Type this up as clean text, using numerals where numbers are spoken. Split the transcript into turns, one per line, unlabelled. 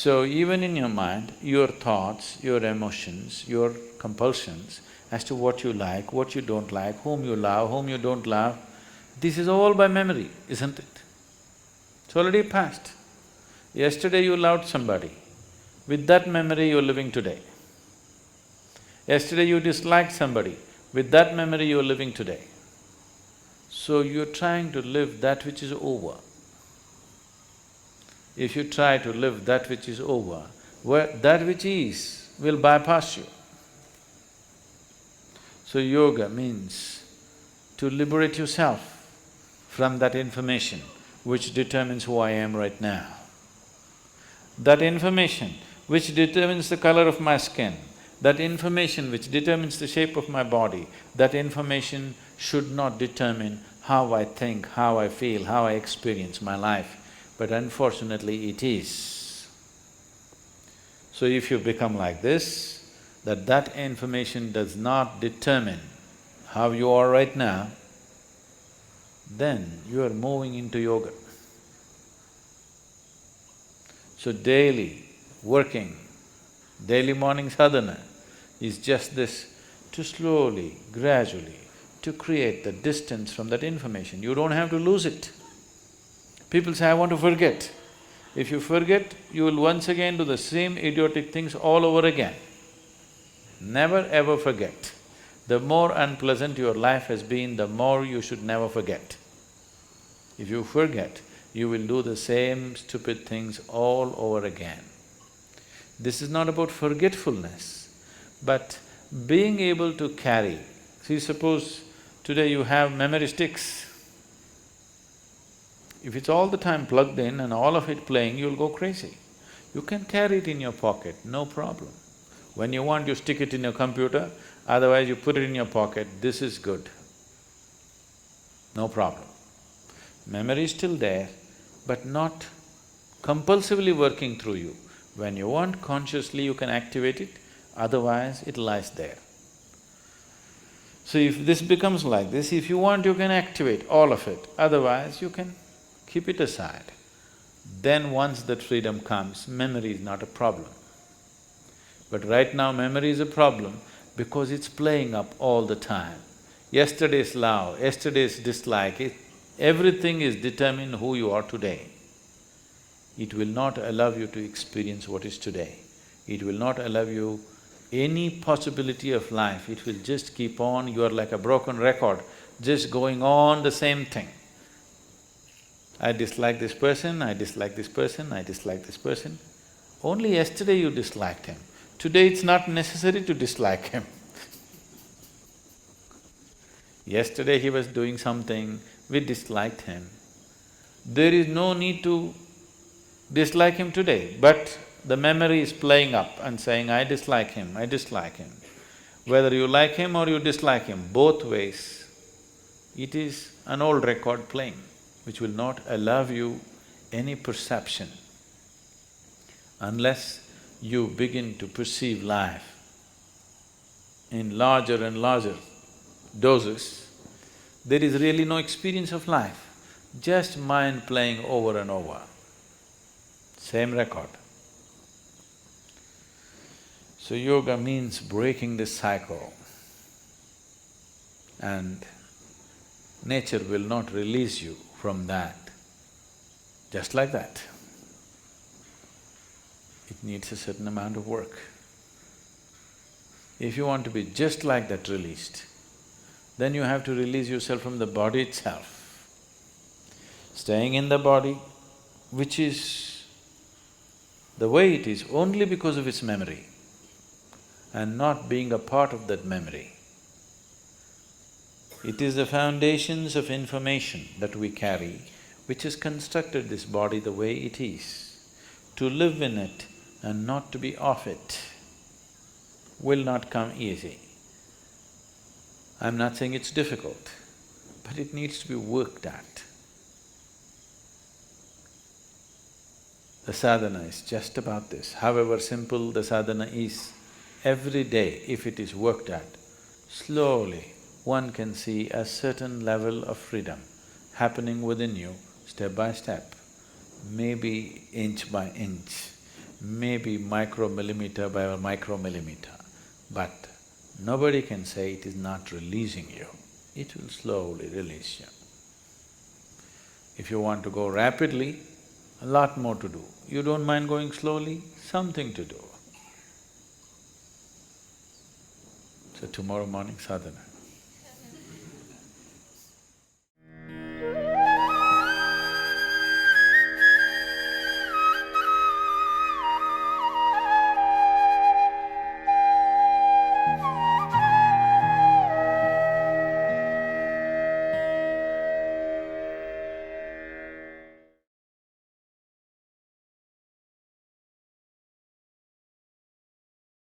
So even in your mind, your thoughts, your emotions, your compulsions as to what you like, what you don't like, whom you love, whom you don't love, this is all by memory, isn't it? It's already past. Yesterday you loved somebody, with that memory you're living today. Yesterday you disliked somebody, with that memory you're living today. So you're trying to live that which is over. If you try to live that which is over, that which is will bypass you. So yoga means to liberate yourself from that information which determines who I am right now. That information which determines the color of my skin, that information which determines the shape of my body, that information should not determine how I think, how I feel, how I experience my life, but unfortunately it is. So if you become like this, that information does not determine how you are right now, then you are moving into yoga. So daily working, daily morning sadhana is just this, to slowly, gradually, to create the distance from that information. You don't have to lose it. People say, I want to forget. If you forget, you will once again do the same idiotic things all over again. Never ever forget. The more unpleasant your life has been, the more you should never forget. If you forget, you will do the same stupid things all over again. This is not about forgetfulness, but being able to carry. See, suppose today you have memory sticks. If it's all the time plugged in and all of it playing, you'll go crazy. You can carry it in your pocket, no problem. When you want, you stick it in your computer, otherwise you put it in your pocket, this is good. No problem. Memory is still there, but not compulsively working through you. When you want, consciously you can activate it, otherwise it lies there. So if this becomes like this, if you want, you can activate all of it, otherwise you can keep it aside. Then once that freedom comes, memory is not a problem. But right now memory is a problem because it's playing up all the time. Yesterday's love, yesterday's dislike, everything is determined who you are today. It will not allow you to experience what is today. It will not allow you any possibility of life, it will just keep on, you are like a broken record, just going on the same thing. I dislike this person, I dislike this person, I dislike this person. Only yesterday you disliked him. Today it's not necessary to dislike him. Yesterday he was doing something, we disliked him. There is no need to dislike him today, but the memory is playing up and saying, I dislike him, I dislike him. Whether you like him or you dislike him, both ways, it is an old record playing, which will not allow you any perception. Unless you begin to perceive life in larger and larger doses, there is really no experience of life, just mind playing over and over, same record. So yoga means breaking this cycle, and nature will not release you from that, just like that. It needs a certain amount of work. If you want to be just like that released, then you have to release yourself from the body itself. Staying in the body, which is the way it is only because of its memory, and not being a part of that memory. It is the foundations of information that we carry which has constructed this body the way it is. To live in it and not to be off it will not come easy. I'm not saying it's difficult, but it needs to be worked at. The sadhana is just about this. However simple the sadhana is, every day if it is worked at, slowly one can see a certain level of freedom happening within you step by step, maybe inch by inch, maybe micromillimeter by a micromillimeter, but nobody can say it is not releasing you. It will slowly release you. If you want to go rapidly, a lot more to do. You don't mind going slowly, something to do. So tomorrow morning sadhana.